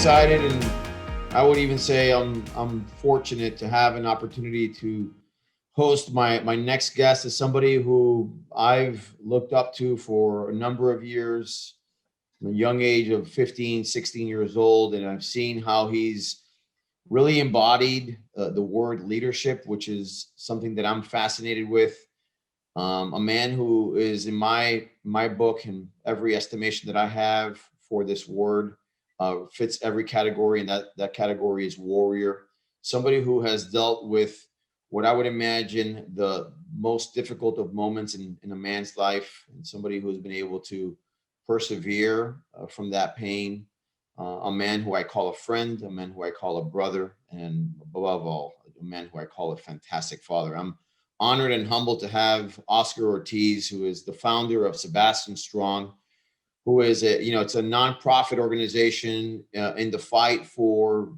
excited, and I would even say I'm fortunate to have an opportunity to host my next guest is somebody who I've looked up to for a number of years, from a young age of 15, 16 years old, and I've seen how he's really embodied the word leadership, which is something that I'm fascinated with. A man who is in my book and every estimation that I have for this word fits every category, and that category is warrior. Somebody who has dealt with what I would imagine the most difficult of moments in a man's life, and somebody who's been able to persevere from that pain. A man who I call a friend, a man who I call a brother, and above all, a man who I call a fantastic father. I'm honored and humbled to have Oscar Ortiz, who is the founder of Sebastian Strong, who is it's a nonprofit organization in the fight for,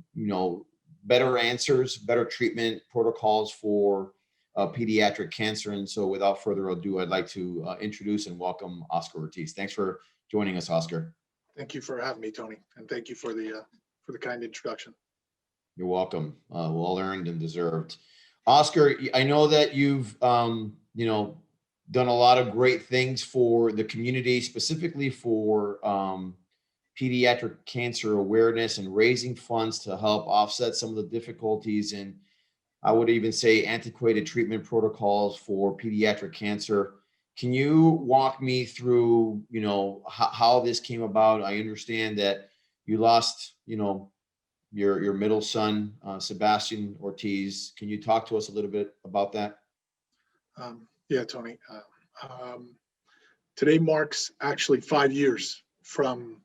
better answers, better treatment protocols for pediatric cancer. And so without further ado, I'd like to introduce and welcome Oscar Ortiz. Thanks for joining us, Oscar. Thank you for having me, Tony, and thank you for the kind introduction. You're welcome. Well earned and deserved. Oscar, I know that you've done a lot of great things for the community, specifically for pediatric cancer awareness and raising funds to help offset some of the difficulties and I would even say antiquated treatment protocols for pediatric cancer. Can you walk me through, how this came about? I understand that you lost, your middle son, Sebastian Ortiz. Can you talk to us a little bit about that? Yeah, Tony. Today marks actually 5 years from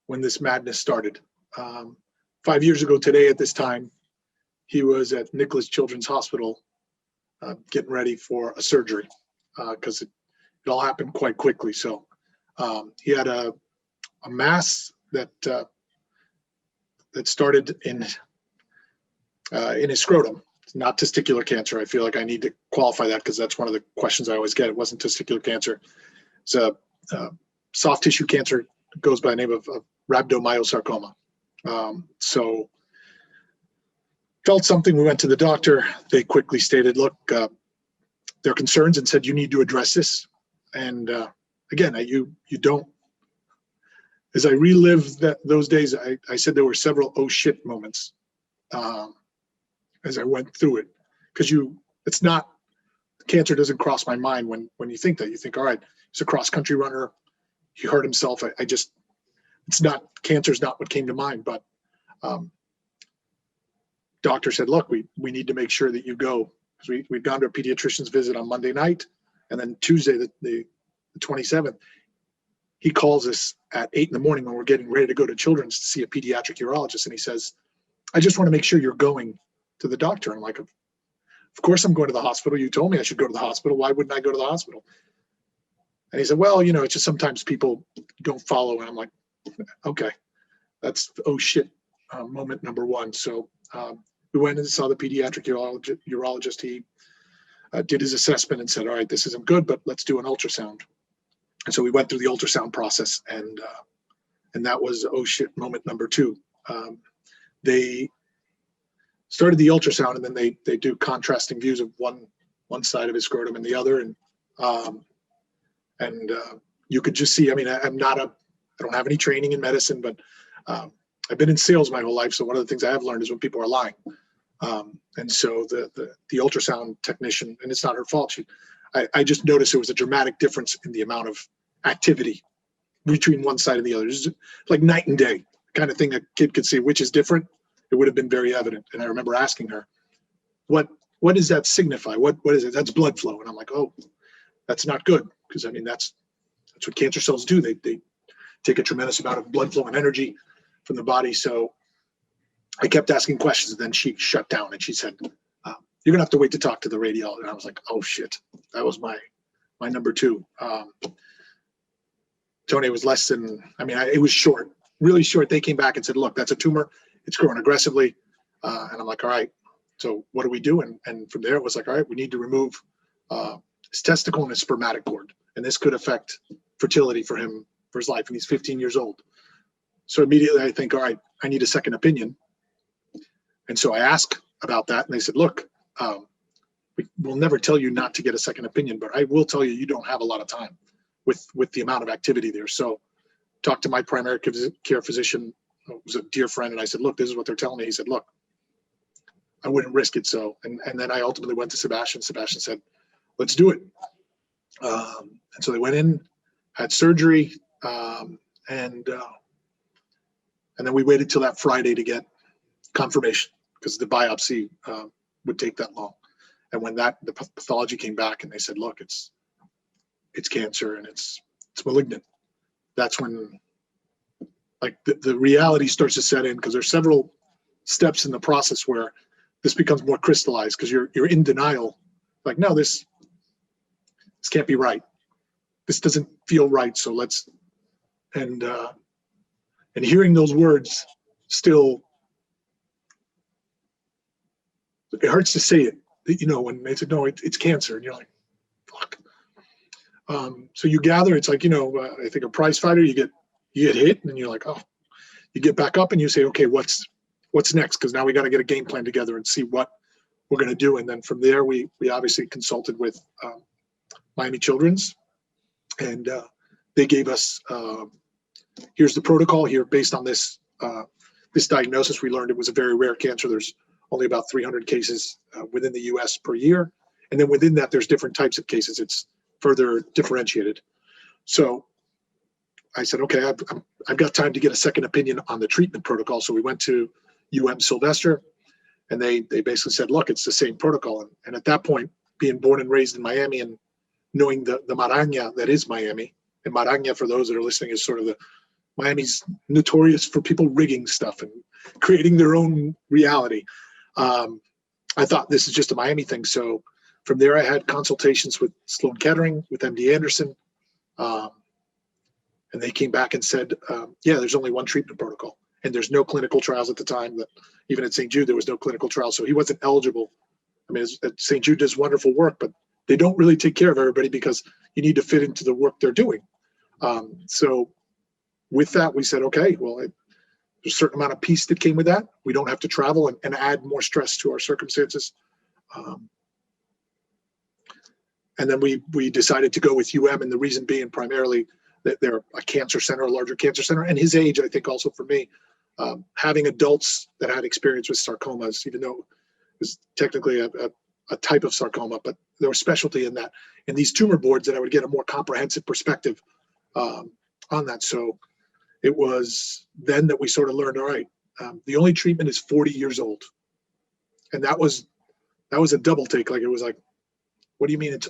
when this madness started. 5 years ago today at this time, he was at Nicholas Children's Hospital getting ready for a surgery because it all happened quite quickly. So he had a mass that started in his scrotum. It's not testicular cancer. I feel like I need to qualify that because that's one of the questions I always get. It wasn't testicular cancer. It's a soft tissue cancer. It goes by the name of rhabdomyosarcoma. So felt something. We went to the doctor. They quickly stated, look, their concerns and said, you need to address this. And again, you don't. As I relived those days, I said there were several oh shit moments as I went through it. Because it's not, cancer doesn't cross my mind when you think that. You think, all right, he's a cross-country runner. He hurt himself. It's not, cancer's not what came to mind. But doctor said, look, we need to make sure that you go. Because we've gone to a pediatrician's visit on Monday night. And then Tuesday, the 27th, he calls us at 8 a.m. when we're getting ready to go to Children's to see a pediatric urologist. And he says, I just want to make sure you're going to the doctor. And I'm like, of course I'm going to the hospital. You told me I should go to the hospital. Why wouldn't I go to the hospital? And he said, well, it's just sometimes people don't follow. And I'm like, okay, that's oh shit moment number one. So we went and saw the pediatric urologist. He did his assessment and said, all right, this isn't good, but let's do an ultrasound. And so we went through the ultrasound process, and that was oh shit moment number two. They started the ultrasound, and then they do contrasting views of one side of his scrotum and the other, and you could just see. I mean, I don't have any training in medicine, but I've been in sales my whole life. So one of the things I have learned is when people are lying. And so the ultrasound technician, and it's not her fault. I just noticed there was a dramatic difference in the amount of activity between one side and the other. It's like night and day kind of thing. A kid could see which is different. It would have been very evident. And I remember asking her, what does that signify? What is it? That's blood flow. And I'm like, oh, that's not good. Because I mean, that's what cancer cells do. They take a tremendous amount of blood flow and energy from the body. So I kept asking questions, and then she shut down and she said, you're gonna have to wait to talk to the radiologist. And I was like, oh shit, that was my number two. Tony, was less than, it was short, really short. They came back and said, look, that's a tumor. It's growing aggressively. And I'm like, all right, so what do we do? And from there it was like, all right, we need to remove his testicle and his spermatic cord. And this could affect fertility for him, for his life. And he's 15 years old. So immediately I think, all right, I need a second opinion. And so I ask about that, and they said, look, we'll never tell you not to get a second opinion, but I will tell you, you don't have a lot of time with the amount of activity there. So talked to my primary care physician, who was a dear friend, and I said, look, this is what they're telling me. He said, look, I wouldn't risk it. So, and then I ultimately went to Sebastian. Sebastian said, let's do it. And so they went in, had surgery, and then we waited till that Friday to get confirmation, because the biopsy would take that long. And when the pathology came back and they said, look, it's cancer and it's malignant, that's when like the reality starts to set in, because there's several steps in the process where this becomes more crystallized, because you're in denial. Like, no, this can't be right. This doesn't feel right. So let's, and hearing those words still, it hurts to say it, when they said, no, it's cancer, and you're like, fuck. So you gather, it's like, I think a prize fighter, you get hit and you're like, oh, you get back up and you say, okay, what's next? Because now we got to get a game plan together and see what we're going to do. And then from there, we obviously consulted with Miami Children's, and they gave us, here's the protocol here based on this diagnosis. We learned it was a very rare cancer. There's only about 300 cases within the US per year. And then within that, there's different types of cases. It's further differentiated. So I said, okay, I've got time to get a second opinion on the treatment protocol. So we went to Sylvester, and they basically said, look, it's the same protocol. And at that point, being born and raised in Miami and knowing the Maraña that is Miami, and Maraña, for those that are listening, is sort of Miami's notorious for people rigging stuff and creating their own reality. I thought this is just a Miami thing. So from there, I had consultations with Sloan Kettering, with MD Anderson, and they came back and said, yeah, there's only one treatment protocol, and there's no clinical trials at the time. That even at St. Jude, there was no clinical trial, so he wasn't eligible. I mean, St. Jude does wonderful work, but they don't really take care of everybody, because you need to fit into the work they're doing. So with that, we said, okay, well, there's a certain amount of peace that came with that. We don't have to travel and add more stress to our circumstances. And then we decided to go with and the reason being primarily that they're a cancer center, a larger cancer center, and his age, I think also for me, having adults that had experience with sarcomas, even though it was technically a type of sarcoma, but there was specialty in that, in these tumor boards, that I would get a more comprehensive perspective on that. So it was then that we sort of learned, all right, the only treatment is 40 years old. And that was a double take. Like, it was like, what do you mean it's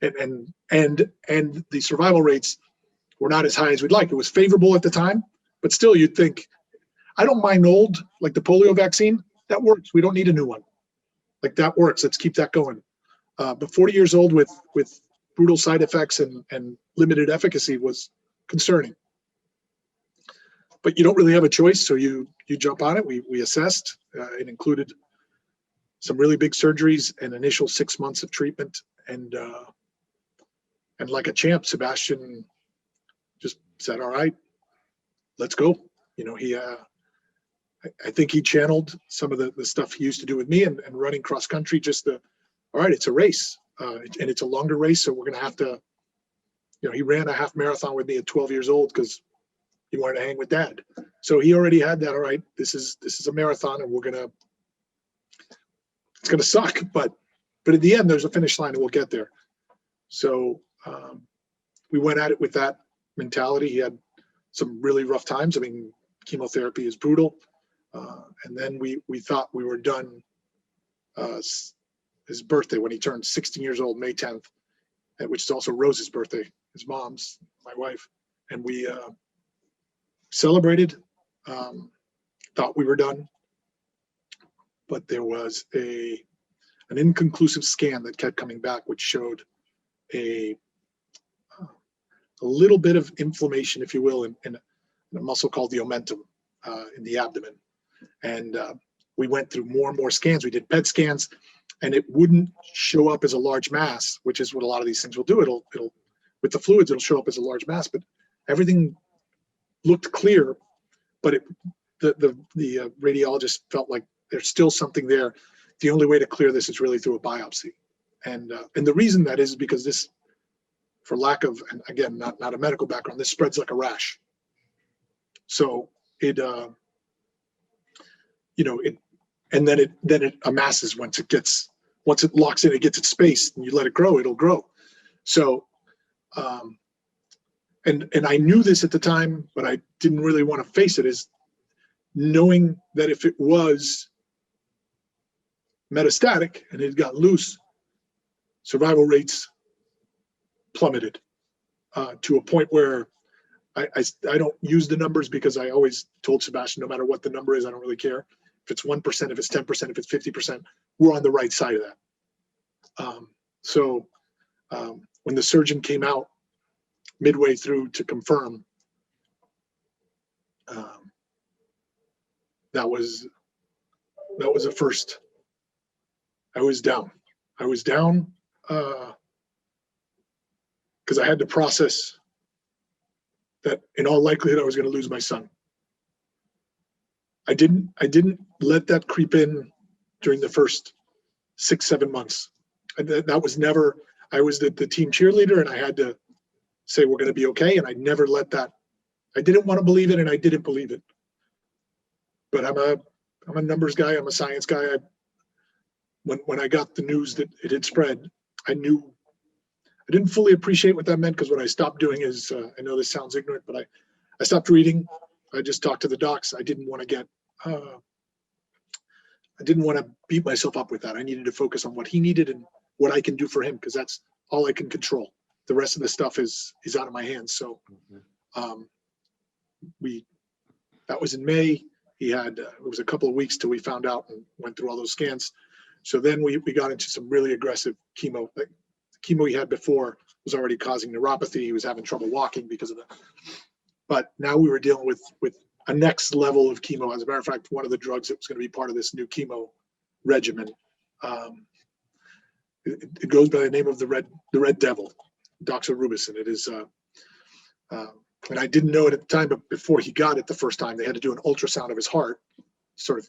and the survival rates were not as high as we'd like. It was favorable at the time, but still you'd think, I don't mind old, like the polio vaccine, that works. We don't need a new one. Like, that works. Let's keep that going. But 40 years old with brutal side effects and limited efficacy was concerning. But you don't really have a choice, so you jump on it. We assessed. It included some really big surgeries, an initial 6 months of treatment, and like a champ, Sebastian just said, all right, let's go. I think he channeled some of the stuff he used to do with me and running cross country, all right, it's a race, and it's a longer race, so we're going to have to, he ran a half marathon with me at 12 years old because he wanted to hang with dad. So he already had that, all right, this is a marathon, and it's going to suck, but in the end, there's a finish line and we'll get there. So we went at it with that mentality. He had some really rough times. I mean, chemotherapy is brutal. And then we thought we were done his birthday when he turned 16 years old, May 10th, which is also Rose's birthday, his mom's, my wife. And we celebrated, thought we were done. But there was an inconclusive scan that kept coming back, which showed a little bit of inflammation, if you will, in a muscle called the omentum in the abdomen. And we went through more and more scans. We did PET scans, and it wouldn't show up as a large mass, which is what a lot of these things will do. It'll with the fluids, it'll show up as a large mass, but everything looked clear, but the radiologist felt like there's still something there. The only way to clear this is really through a biopsy. And the reason that is because this, for lack of, and again, not a medical background, this spreads like a rash. So it, and then it amasses once it locks in, it gets its space, and you let it grow, it'll grow. So, and I knew this at the time, but I didn't really want to face it, is knowing that if it was metastatic and it got loose, survival rates plummeted to a point where I don't use the numbers, because I always told Sebastian, no matter what the number is, I don't really care. If it's 1%, if it's 10%, if it's 50%, we're on the right side of that. So when the surgeon came out midway through to confirm, that was a first. I was down because I had to process that in all likelihood I was going to lose my son. I didn't let that creep in during the first 6-7 months. That was never, I was the team cheerleader, and I had to say we're going to be okay, and I never let that. I didn't want to believe it, and I didn't believe it. But I'm a numbers guy. I'm a science guy. When I got the news that it had spread, I knew. I didn't fully appreciate what that meant, because what I stopped doing is, I know this sounds ignorant, but I stopped reading. I just talked to the docs. I didn't want to beat myself up with that. I needed to focus on what he needed and what I can do for him, because that's all I can control. The rest of the stuff is out of my hands. So that was in May. He had, it was a couple of weeks till we found out and went through all those scans. So then we got into some really aggressive chemo. Like, the chemo he had before was already causing neuropathy. He was having trouble walking because of that. But now we were dealing with a next level of chemo. As a matter of fact, one of the drugs that was going to be part of this new chemo regimen, it goes by the name of the red devil, doxorubicin. It is, and I didn't know it at the time, but before he got it the first time, they had to do an ultrasound of his heart, sort of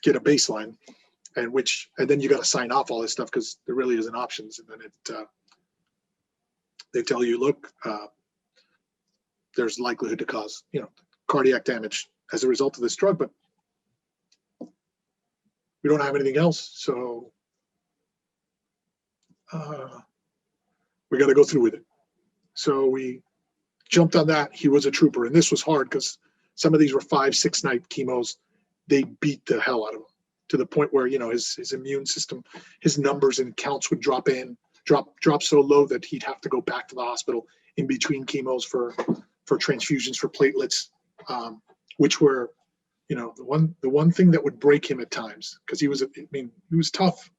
get a baseline, and then you got to sign off all this stuff, because there really isn't options. And then they tell you, look, there's likelihood to cause, cardiac damage as a result of this drug, but we don't have anything else. So we got to go through with it. So we jumped on that. He was a trooper. And this was hard, because some of these were 5-6 night chemos. They beat the hell out of him, to the point where, his immune system, his numbers and counts would drop so low that he'd have to go back to the hospital in between chemos for transfusions, for platelets, which were, the one thing that would break him at times, because he was tough.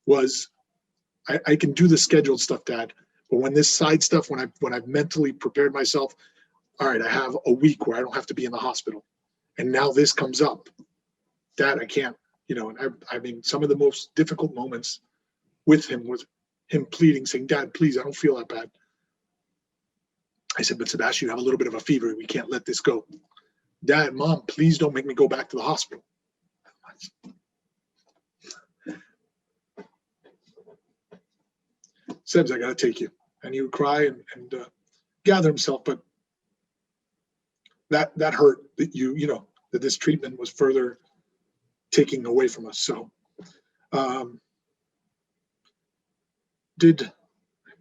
Was I can do the scheduled stuff, Dad, but when this side stuff, when I've mentally prepared myself, all right, I have a week where I don't have to be in the hospital, and now this comes up, Dad, I can't, and some of the most difficult moments with him was him pleading, saying, Dad, please, I don't feel that bad. I said, but Sebastian, you have a little bit of a fever. We can't let this go. Dad, Mom, please don't make me go back to the hospital. Sebs, I got to take you. And he would cry and gather himself. But that hurt, that that this treatment was further taking away from us. So did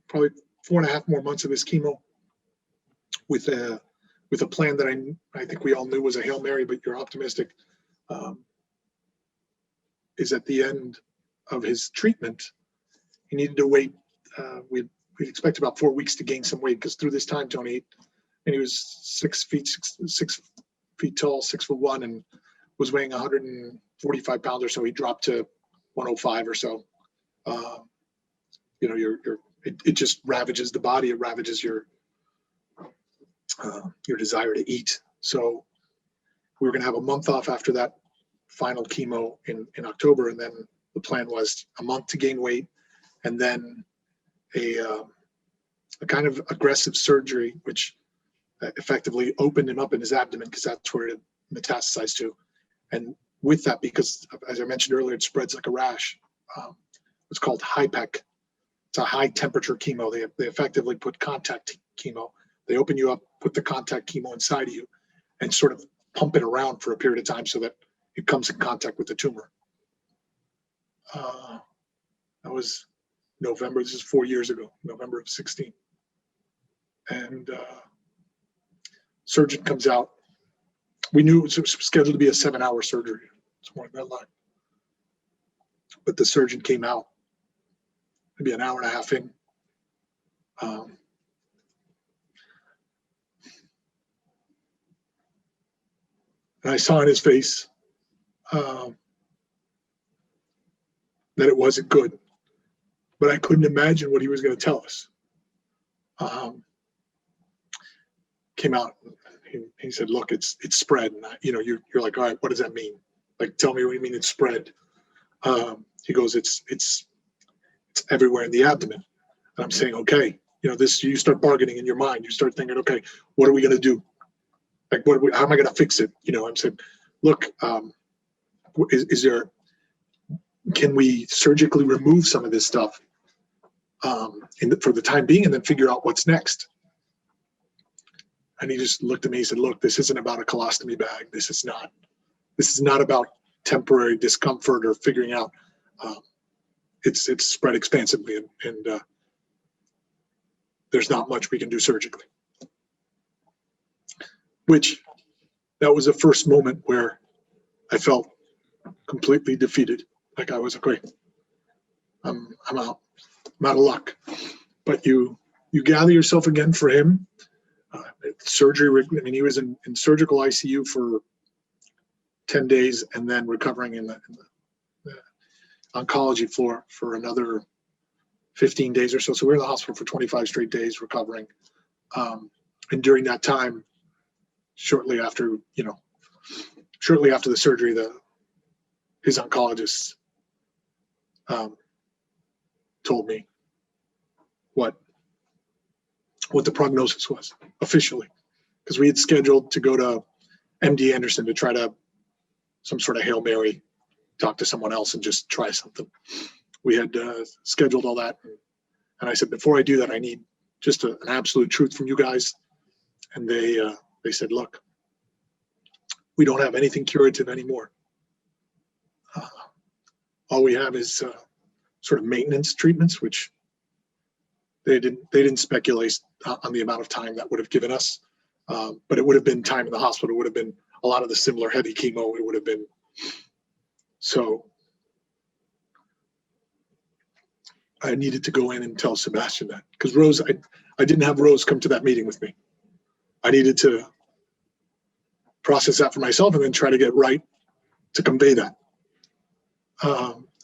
probably 4.5 more months of this chemo with a plan that I think we all knew was a Hail Mary, but you're optimistic, is at the end of his treatment, he needed to wait. We'd expect about 4 weeks to gain some weight, because through this time, Tony, and he was 6 feet tall, 6'1", and was weighing 145 pounds or so. He dropped to 105 or so. It just ravages the body. It ravages your desire to eat. So we were going to have a month off after that final chemo in October, and then the plan was a month to gain weight, and then a kind of aggressive surgery, which effectively opened him up in his abdomen because that's where it metastasized to. And with that, because as I mentioned earlier, it spreads like a rash. It's called HIPEC. It's a high temperature chemo. They effectively put contact chemo. They open you up, put the contact chemo inside of you, and sort of pump it around for a period of time so that it comes in contact with the tumor. That was November. This is 4 years ago, November of 16. And surgeon comes out. We knew it was scheduled to be a 7-hour surgery. It's more than that line. But the surgeon came out maybe an hour and a half in. And I saw in his face that it wasn't good, but I couldn't imagine what he was going to tell us. Came out, he said, "Look, it's spread." And you're like, "All right, what does that mean? Like, tell me what you mean it's spread." He goes, "It's everywhere in the abdomen." And I'm saying, "Okay, this." You start bargaining in your mind. You start thinking, "Okay, what are we going to do? Like, how am I going to fix it?" I'm saying, "Look, can we surgically remove some of this stuff for the time being, and then figure out what's next?" And he just looked at me. He said, "Look, this isn't about a colostomy bag. This is not about temporary discomfort or figuring out. It's spread expansively, and there's not much we can do surgically." Which, that was the first moment where I felt completely defeated. Like I was like, I'm out. I'm out of luck. But you gather yourself again for him. Surgery. I mean, he was in surgical ICU for 10 days, and then recovering in the oncology floor for another 15 days or so. So we were in the hospital for 25 straight days recovering. And during that time, shortly after the surgery, his oncologist told me what the prognosis was officially, because we had scheduled to go to MD Anderson to try to some sort of Hail Mary, talk to someone else and just try something. We had scheduled all that, and I said, before I do that, I need just an absolute truth from you guys. And they said, "Look, we don't have anything curative anymore. All we have is sort of maintenance treatments," which they didn't speculate on the amount of time that would have given us, but it would have been time in the hospital. It would have been a lot of the similar heavy chemo. It would have been so. I needed to go in and tell Sebastian that, because Rose, I didn't have Rose come to that meeting with me. I needed to process that for myself and then try to get right to convey that.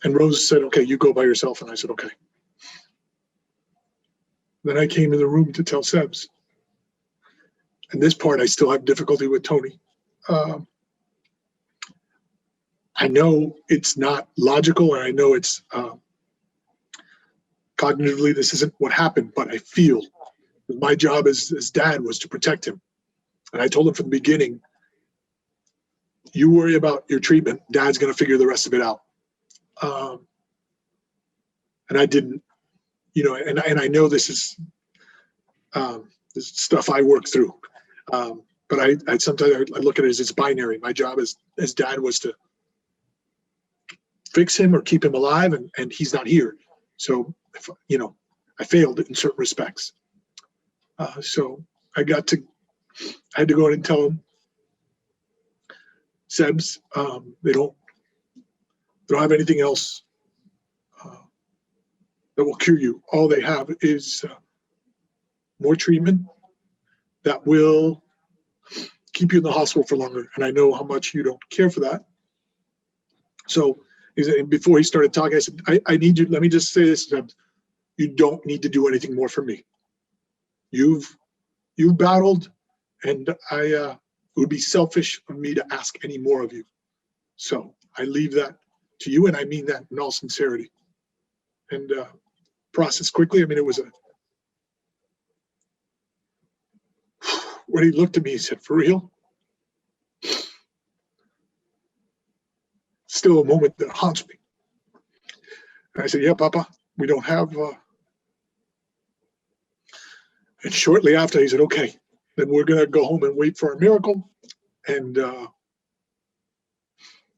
And Rose said, "Okay, you go by yourself." And I said, "Okay." Then I came in the room to tell Sebs. And this part, I still have difficulty with Tony. I know it's not logical, and I know it's cognitively, this isn't what happened, but I feel my job as dad was to protect him. And I told him from the beginning, you worry about your treatment, Dad's going to figure the rest of it out. And I didn't, and I know this is stuff I work through. But I sometimes I look at it as it's binary. My job as dad was to fix him or keep him alive, and he's not here. So, I failed in certain respects. So I had to go in and tell him, Sebs, they don't have anything else that will cure you. All they have is more treatment that will keep you in the hospital for longer. And I know how much you don't care for that. So before he started talking, I said, I need you, let me just say this, Sebs, you don't need to do anything more for me. You've battled, and it would be selfish of me to ask any more of you. So I leave that to you, and I mean that in all sincerity. And process quickly. I mean, it was when he looked at me, he said, "For real?" Still a moment that haunts me. And I said, "Yeah, Papa, we don't have." And shortly after, he said, "Okay, then we're gonna go home and wait for a miracle, and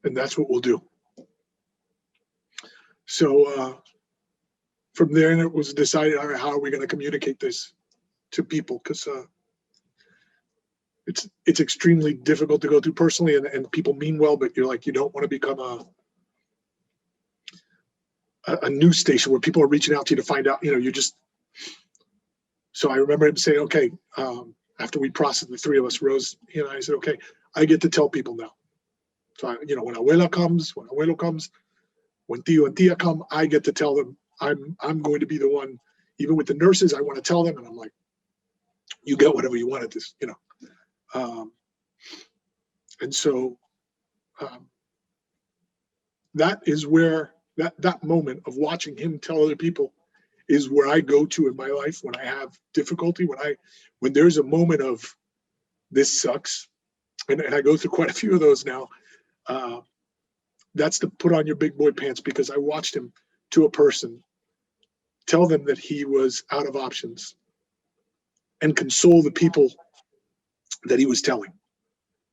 that's what we'll do." So from there, it was decided, all right, how are we going to communicate this to people? Because it's extremely difficult to go through personally, and people mean well, but you're like, you don't want to become a news station where people are reaching out to you to find out, you're just. So I remember him saying, "Okay," after we processed, the three of us, Rose, he and I said, "Okay, I get to tell people now." So when abuela comes, when abuelo comes, when tío and tía come, I get to tell them. I'm going to be the one. Even with the nurses, I want to tell them, and I'm like, "You get whatever you want at this," and so that is where that moment of watching him tell other people is where I go to in my life when I have difficulty, when there's a moment of this sucks, and I go through quite a few of those now. That's to put on your big boy pants, because I watched him to a person tell them that he was out of options and console the people that he was telling,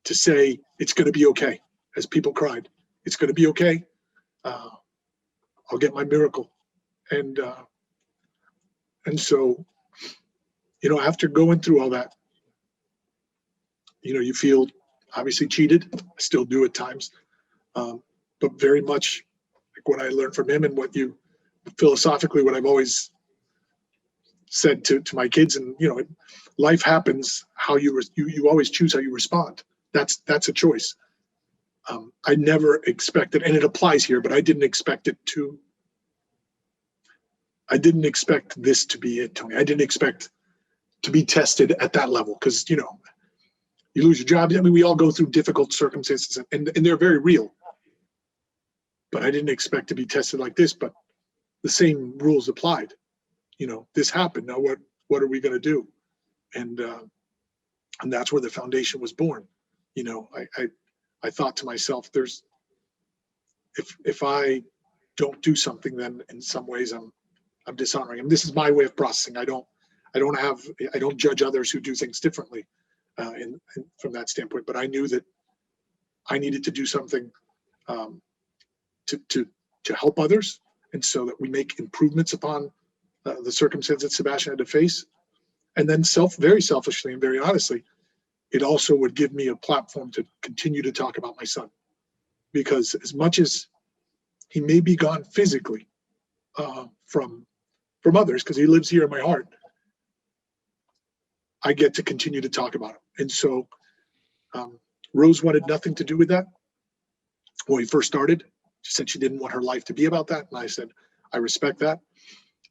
to say it's going to be okay, as people cried, it's going to be okay. I'll get my miracle. And so, after going through all that, you feel obviously cheated. I still do at times. But very much like what I learned from him, and philosophically, what I've always said to my kids, and life happens how you always choose how you respond. That's a choice. I never expected, and it applies here, but I didn't expect this to be it, Tony. I didn't expect to be tested at that level, because you lose your job. I mean, we all go through difficult circumstances, and they're very real. But I didn't expect to be tested like this. But the same rules applied. This happened. Now what are we going to do? And that's where the foundation was born. I thought to myself, if I don't do something, then in some ways I'm dishonoring him. This is my way of processing. I don't judge others who do things differently from that standpoint. But I knew that I needed to do something to help others, and so that we make improvements upon the circumstance that Sebastian had to face. And then very selfishly and very honestly, it also would give me a platform to continue to talk about my son, because as much as he may be gone physically from others, because he lives here in my heart, I get to continue to talk about him. And so Rose wanted nothing to do with that when we first started. She said she didn't want her life to be about that. And I said, I respect that,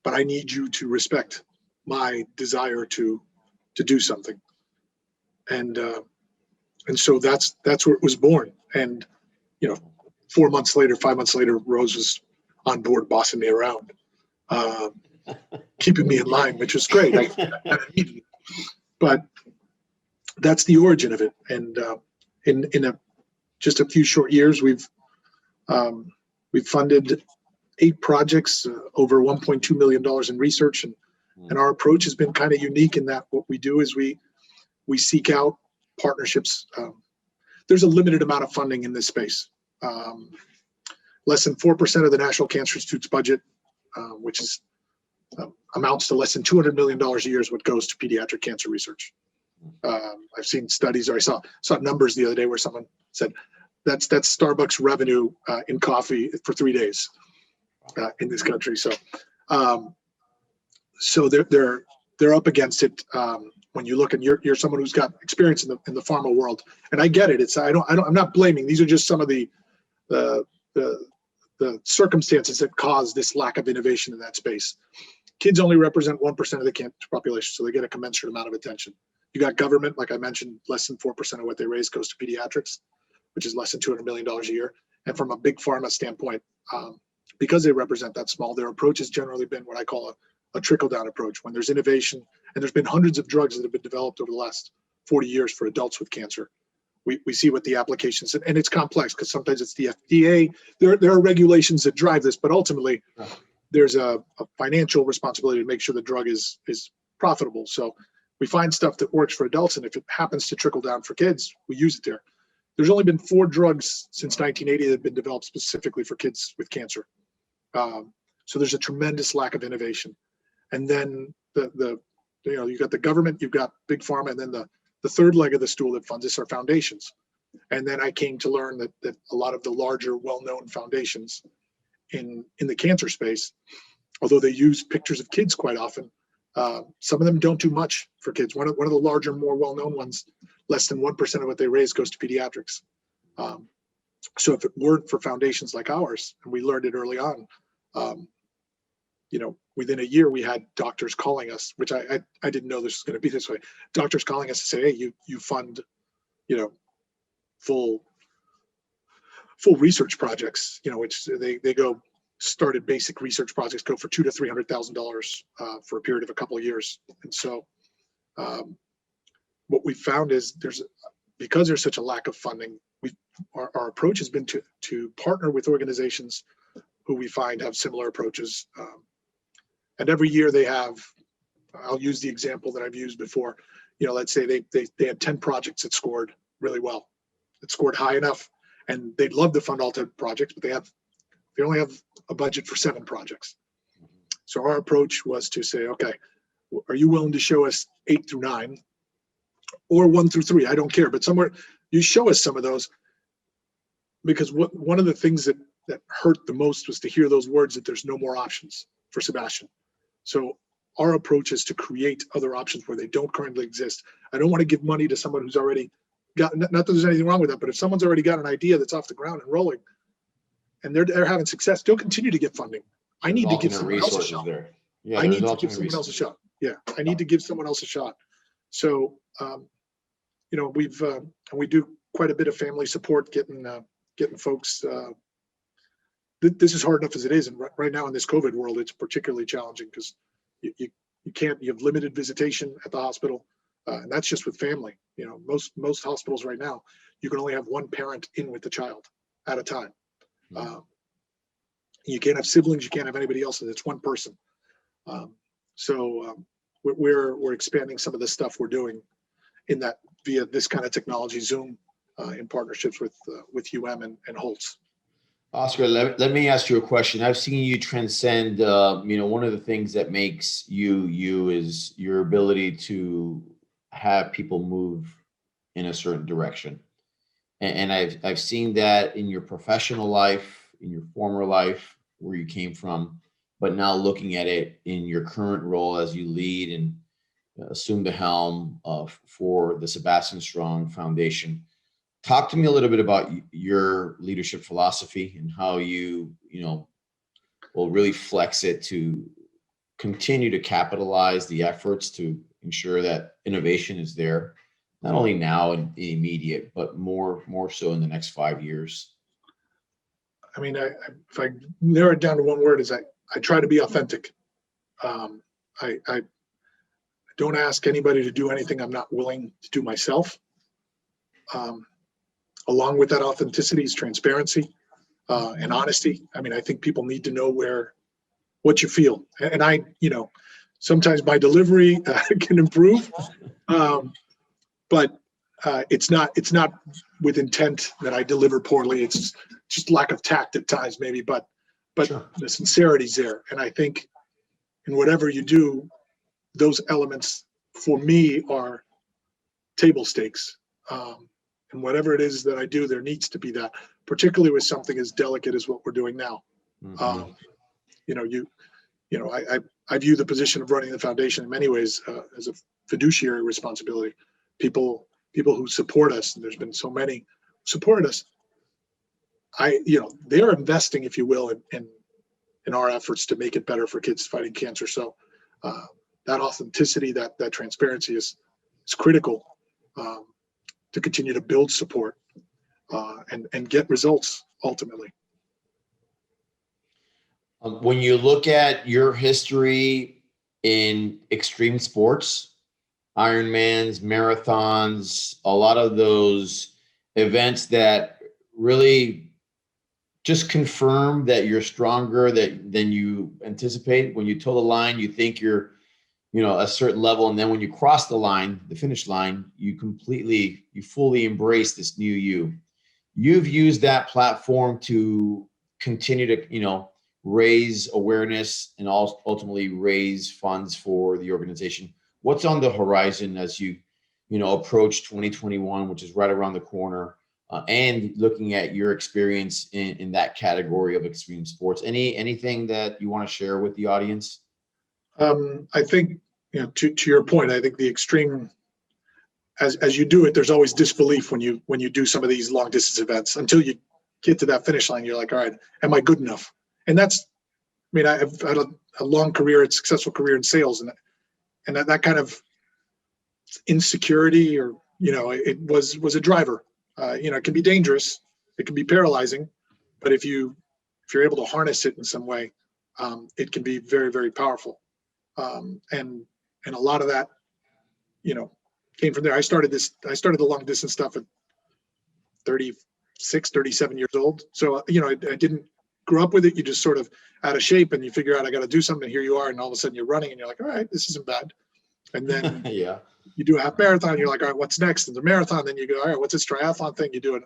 but I need you to respect my desire to do something. And so that's where it was born. And 5 months later, Rose was on board, bossing me around, keeping me in line, which was great. I needed it. But that's the origin of it. And in just a few short years, we've funded 8 projects, over $1.2 million in research, and our approach has been kind of unique in that what we do is we seek out partnerships. There's a limited amount of funding in this space. Less than 4% of the National Cancer Institute's budget, which is amounts to less than $200 million a year, is what goes to pediatric cancer research. I've seen studies, or I saw numbers the other day where someone said that's Starbucks revenue in coffee for 3 days in this country. So they're up against it. When you look, and you're someone who's got experience in the pharma world, and I get it. I'm not blaming. These are just some of the circumstances that cause this lack of innovation in that space. Kids only represent 1% of the cancer population, so they get a commensurate amount of attention. You got government, like I mentioned, less than 4% of what they raise goes to pediatrics, which is less than $200 million a year. And from a big pharma standpoint, because they represent that small, their approach has generally been what I call a trickle-down approach. When there's innovation, and there's been hundreds of drugs that have been developed over the last 40 years for adults with cancer. We see what the applications, and it's complex because sometimes it's the FDA. There are regulations that drive this, but ultimately there's a financial responsibility to make sure the drug is profitable. So we find stuff that works for adults, and if it happens to trickle down for kids, we use it there. There's only been 4 drugs since 1980 that have been developed specifically for kids with cancer. So there's a tremendous lack of innovation. And then you've got the government, you've got big pharma, and then the third leg of the stool that funds this are foundations. And then I came to learn that a lot of the larger, well-known foundations in the cancer space, although they use pictures of kids quite often, some of them don't do much for kids. One of the larger, more well-known ones, less than 1% of what they raise goes to pediatrics. So if it weren't for foundations like ours, and we learned it early on, within a year we had doctors calling us, which I didn't know this was going to be this way. Doctors calling us to say, hey, you fund, full research projects, which they go started basic research projects go for $200,000 to $300,000 for a period of a couple of years. And so what we found is because there's such a lack of funding, our approach has been to partner with organizations who we find have similar approaches. And every year they have, I'll use the example that I've used before, let's say they had 10 projects that scored really well, that scored high enough, and they'd love to fund all 10 projects, but they only have a budget for 7 projects. So our approach was to say, okay, are you willing to show us 8 through 9 or 1 through 3? I don't care, but somewhere you show us some of those, because one of the things that hurt the most was to hear those words that there's no more options for Sebastian. So our approach is to create other options where they don't currently exist. I don't want to give money to someone who's already got, not that there's anything wrong with that, but if someone's already got an idea that's off the ground and rolling and they're having success, they'll continue to get funding. I need to give someone else a shot. Yeah, I need to give someone else a shot. Yeah, I need to give someone else a shot. So, we do quite a bit of family support, getting folks. This is hard enough as it is, and right now in this COVID world, it's particularly challenging because you can't. You have limited visitation at the hospital, and that's just with family. Most hospitals right now, you can only have one parent in with the child at a time. You can't have siblings. You can't have anybody else, and it's one person. So we're expanding some of the stuff we're doing in that via this kind of technology, Zoom, in partnerships with and Holtz. Oscar, let me ask you a question. I've seen you transcend, one of the things that makes you is your ability to have people move in a certain direction. And I've seen that in your professional life, in your former life, where you came from, but now looking at it in your current role as you lead and assume the helm for the Sebastian Strong Foundation. Talk to me a little bit about your leadership philosophy and how you will really flex it to continue to capitalize the efforts to ensure that innovation is there, not only now in the immediate, but more so in the next 5 years. I mean, if I narrow it down to one word, is I try to be authentic. I don't ask anybody to do anything I'm not willing to do myself. Along with that authenticity is transparency and honesty. I mean, I think people need to know what you feel. And sometimes my delivery can improve, but it's not with intent that I deliver poorly. It's just lack of tact at times, maybe, but sure. The sincerity's there. And I think in whatever you do, those elements for me are table stakes. And whatever it is that I do, there needs to be that, particularly with something as delicate as what we're doing now. Mm-hmm. I view the position of running the foundation in many ways as a fiduciary responsibility. People who support us, and there's been so many supported us. They're investing, if you will, in our efforts to make it better for kids fighting cancer. So that authenticity, that transparency is critical to continue to build support and get results ultimately. When you look at your history in extreme sports, Ironmans, marathons, a lot of those events that really just confirm that you're stronger than you anticipate. When you toe the line, you think you're, a certain level, and then when you cross the line, the finish line, you fully embrace this new you. You've used that platform to continue to, raise awareness and ultimately raise funds for the organization. What's on the horizon as approach 2021, which is right around the corner, and looking at your experience in that category of extreme sports? Anything that you want to share with the audience? I think, to your point, I think the extreme, as you do it, there's always disbelief when you do some of these long distance events until you get to that finish line. You're like, all right, am I good enough? And that's, I've had a long career, a successful career in sales, and that kind of insecurity, or it was a driver. It can be dangerous, it can be paralyzing, but if you're able to harness it in some way, it can be very, very powerful. And a lot of that, came from there. I started the long distance stuff at 36, 37 years old. So, I didn't grow up with it. You just sort of out of shape, and you figure out I got to do something. Here you are, and all of a sudden you're running, and you're like, all right, this isn't bad. And then Yeah. you do a half marathon, you're like, all right, what's next? And the marathon, then you go, all right, what's this triathlon thing? You do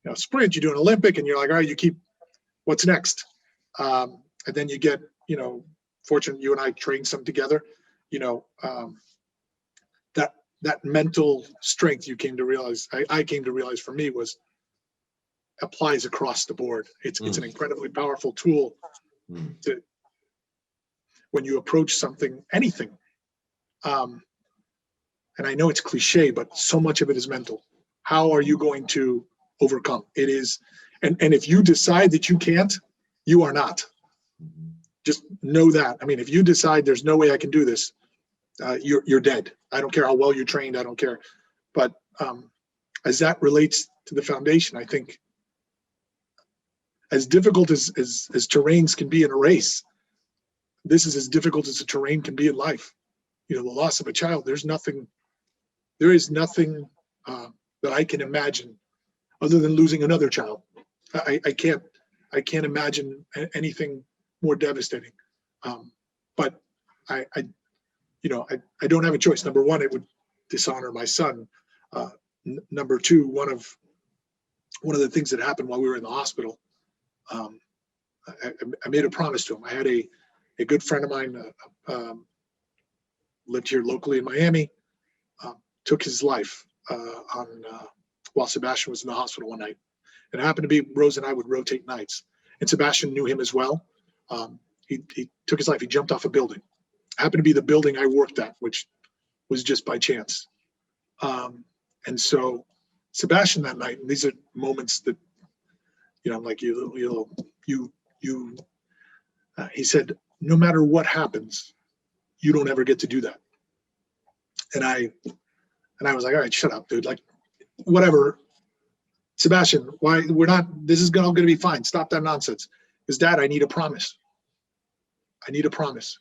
a sprint, you do an Olympic, and you're like, all right, you keep, what's next? And then you get, fortunate you and I trained some together, that mental strength you came to realize, I came to realize for me, was applies across the board. It's an incredibly powerful tool to, when you approach something, anything. And I know it's cliche, but so much of it is mental. How are you going to overcome? It is, and if you decide that you can't, you are not. Just know that. If you decide there's no way I can do this, you're dead. I don't care how well you're trained. I don't care. But as that relates to the foundation, I think as difficult as terrains can be in a race, this is as difficult as a terrain can be in life. The loss of a child, there is nothing that I can imagine other than losing another child. I can't imagine anything more devastating. But I don't have a choice. Number one, it would dishonor my son. Number two, one of the things that happened while we were in the hospital, I made a promise to him. I had a good friend of mine, lived here locally in Miami, took his life while Sebastian was in the hospital one night. And it happened to be Rose and I would rotate nights. And Sebastian knew him as well. He took his life. He jumped off a building. Happened to be the building I worked at, which was just by chance. And so Sebastian that night, and these are moments that, I'm like, he said, no matter what happens, you don't ever get to do that. And I was like, all right, shut up, dude. Like, whatever. Sebastian, why this is all going to be fine. Stop that nonsense. Because Dad, I need a promise. I need a promise.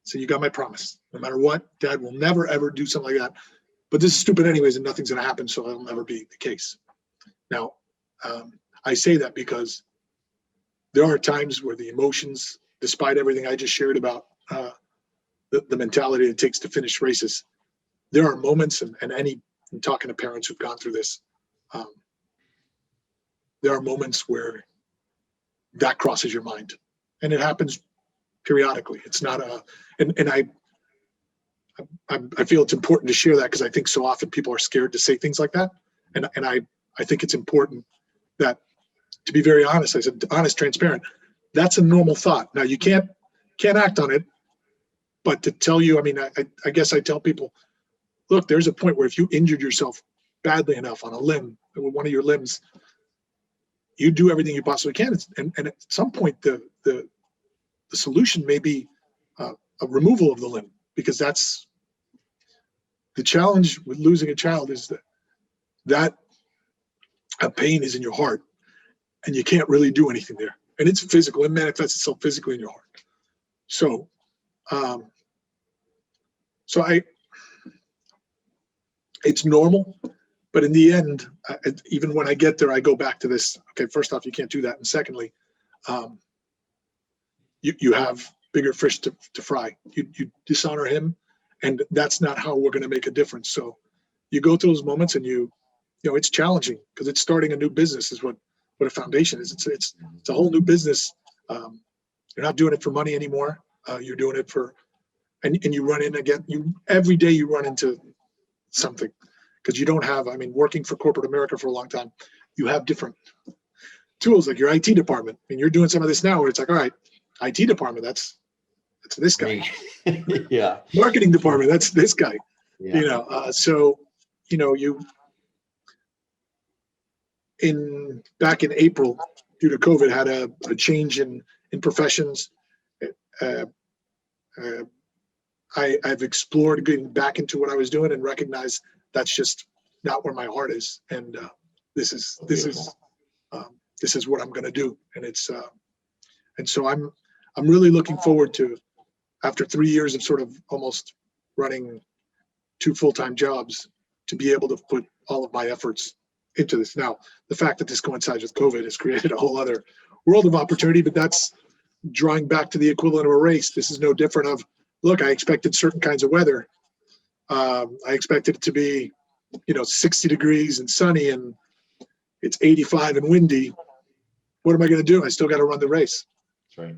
So you got my promise. No matter what, Dad will never, ever do something like that. But this is stupid anyways, and nothing's going to happen, so it'll never be the case. Now, I say that because there are times where the emotions, despite everything I just shared about the mentality it takes to finish races, there are moments, and talking to parents who've gone through this, there are moments where that crosses your mind, and it happens periodically. It's not and I feel it's important to share that, because I think so often people are scared to say things like that, and I think it's important that, to be very honest, I said honest, transparent. That's a normal thought. Now you can't act on it, but to tell you, I guess I tell people, look, there's a point where if you injured yourself badly enough on a limb, one of your limbs, you do everything you possibly can, and at some point the solution may be a removal of the limb, because that's the challenge with losing a child, is that a pain is in your heart, and you can't really do anything there, and it's physical. It manifests itself physically in your heart. So So it's normal, but in the end, even when I get there, I go back to this. Okay, first off, you can't do that, and secondly, um, you have bigger fish to fry. You dishonor him, and that's not how we're going to make a difference. So you go through those moments, and it's challenging because it's starting a new business is what a foundation is. It's a whole new business. You're not doing it for money anymore. You're doing it for, and you run in again. Every day you run into something because you don't have. I mean, working for corporate America for a long time, you have different tools like your IT department, and you're doing some of this now where it's like, all right, IT department, that's this guy. Yeah. Marketing department, that's this guy. Yeah. So you back in April due to COVID had a change in professions. Uh, uh, I've explored getting back into what I was doing and recognized that's just not where my heart is. And this is what I'm going to do. And and so I'm really looking forward to, after 3 years of sort of almost running 2 full-time jobs, to be able to put all of my efforts into this. Now, the fact that this coincides with COVID has created a whole other world of opportunity, but that's drawing back to the equivalent of a race. This is no different of, look, I expected certain kinds of weather. I expected it to be, 60 degrees and sunny, and it's 85 and windy. What am I going to do? I still got to run the race. That's right.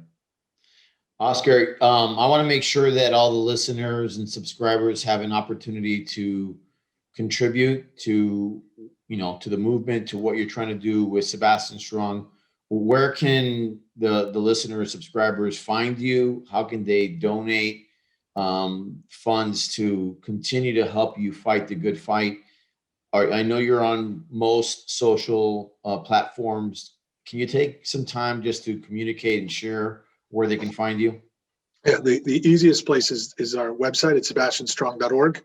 Oscar, I want to make sure that all the listeners and subscribers have an opportunity to contribute to, to the movement, to what you're trying to do with Sebastian Strong. Where can the listeners, subscribers find you? How can they donate funds to continue to help you fight the good fight? I know you're on most social platforms. Can you take some time just to communicate and share where they can find you? Yeah, the easiest place is our website. It's sebastianstrong.org.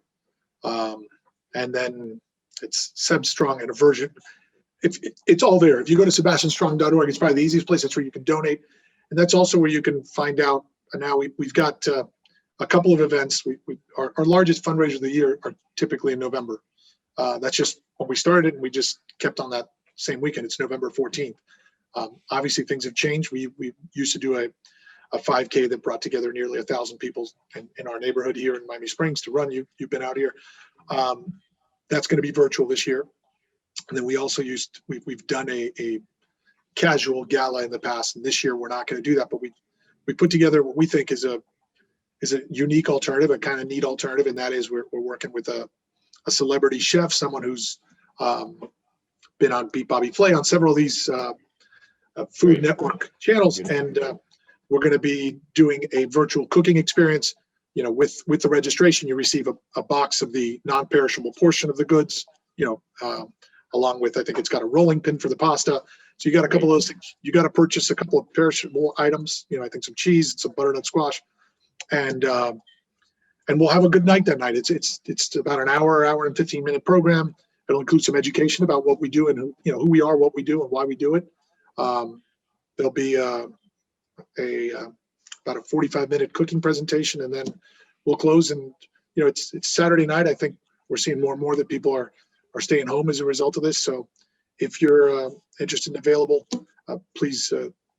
And then it's Seb Strong and a version. If it's all there. If you go to sebastianstrong.org, it's probably the easiest place. That's where you can donate. And that's also where you can find out. And now we've got a couple of events. Our largest fundraiser of the year are typically in November. That's just when we started, and we just kept on that same weekend. It's November 14th. Obviously, things have changed. We used to do a 5K that brought together nearly 1,000 people in our neighborhood here in Miami Springs to run. You've been out here. That's going to be virtual this year. And then we also we've done a casual gala in the past, and this year we're not going to do that. But we put together what we think is a unique alternative, a kind of neat alternative, and that is we're working with a celebrity chef, someone who's been on Beat Bobby Flay on several of these Food Network channels, and we're going to be doing a virtual cooking experience. With the registration, you receive a box of the non-perishable portion of the goods, along with, I think it's got a rolling pin for the pasta. So you got a couple of those things. You got to purchase a couple of perishable items, I think some cheese, some butternut squash, and we'll have a good night that night. It's about an hour and 15-minute program. It'll include some education about what we do and who we are, what we do, and why we do it. There'll be about a 45-minute cooking presentation, and then we'll close. And it's Saturday night. I think we're seeing more and more that people are staying home as a result of this. So if you're interested and available, please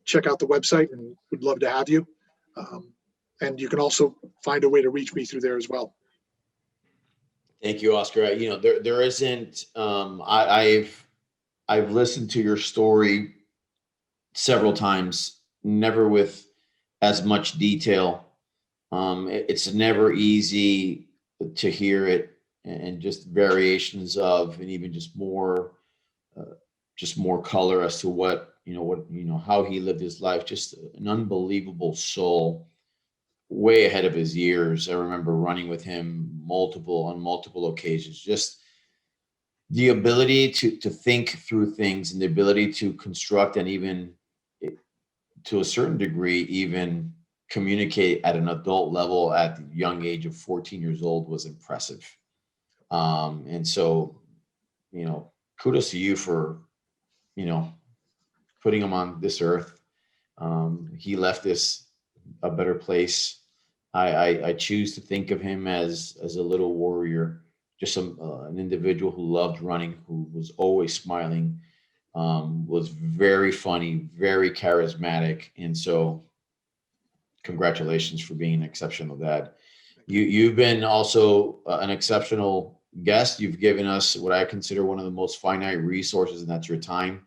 check out the website, and we'd love to have you. And you can also find a way to reach me through there as well. Thank you, Oscar. There isn't. I've listened to your story several times, never with as much detail. It's never easy to hear it, and just variations of, and even just more color as to what how he lived his life. Just an unbelievable soul, way ahead of his years. I remember running with him on multiple occasions. Just the ability to think through things, and the ability to construct, and even to a certain degree, even communicate at an adult level at the young age of 14 years old was impressive. And so, kudos to you for, putting him on this earth. He left this a better place. I choose to think of him as a little warrior, just an individual who loved running, who was always smiling, was very funny, very charismatic, and so congratulations for being an exceptional dad. You've been also an exceptional guest. You've given us what I consider one of the most finite resources, and that's your time.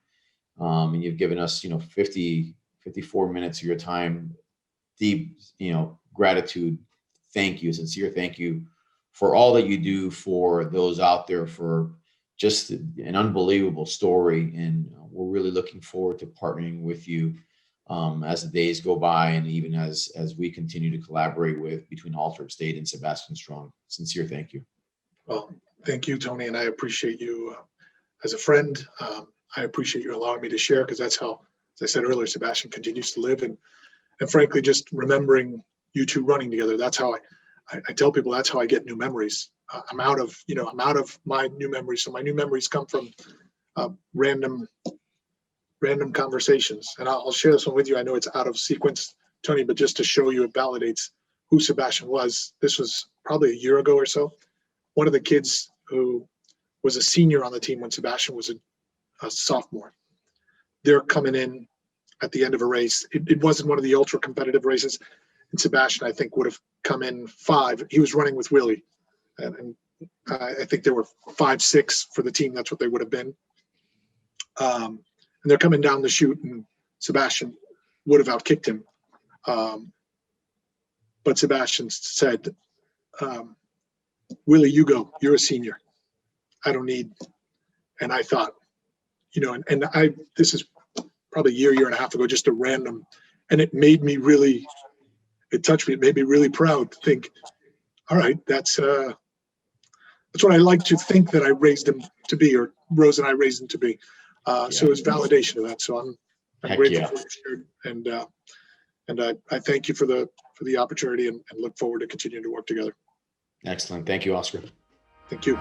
And you've given us, 54 minutes of your time, deep, gratitude. Thank you, sincere thank you for all that you do for those out there, for just an unbelievable story. And we're really looking forward to partnering with you as the days go by, and even as we continue to collaborate with between Altered State and Sebastian Strong. Sincere thank you. Well, thank you, Tony, and I appreciate you as a friend. I appreciate you allowing me to share, because that's how, as I said earlier, Sebastian continues to live. And frankly, just remembering you two running together, that's how I tell people, that's how I get new memories. I'm out of my new memories. So my new memories come from random conversations. And I'll share this one with you. I know it's out of sequence, Tony, but just to show you, it validates who Sebastian was. This was probably a year ago or so. One of the kids who was a senior on the team when Sebastian was a sophomore, they're coming in at the end of a race. It wasn't one of the ultra competitive races. And Sebastian, I think, would have come in 5. He was running with Willie. And I think there were 5, 6 for the team. That's what they would have been. And they're coming down the chute, and Sebastian would have outkicked him. But Sebastian said, Willie, you go. You're a senior. I don't need. And I thought, this is probably a year and a half ago, just a random, and it made me really, it touched me. It made me really proud to think, all right, that's what I like to think that I raised him to be, or Rose and I raised him to be. So it's validation of that. So I'm grateful for it, and I thank you for the opportunity, and look forward to continuing to work together. Excellent. Thank you, Oscar. Thank you.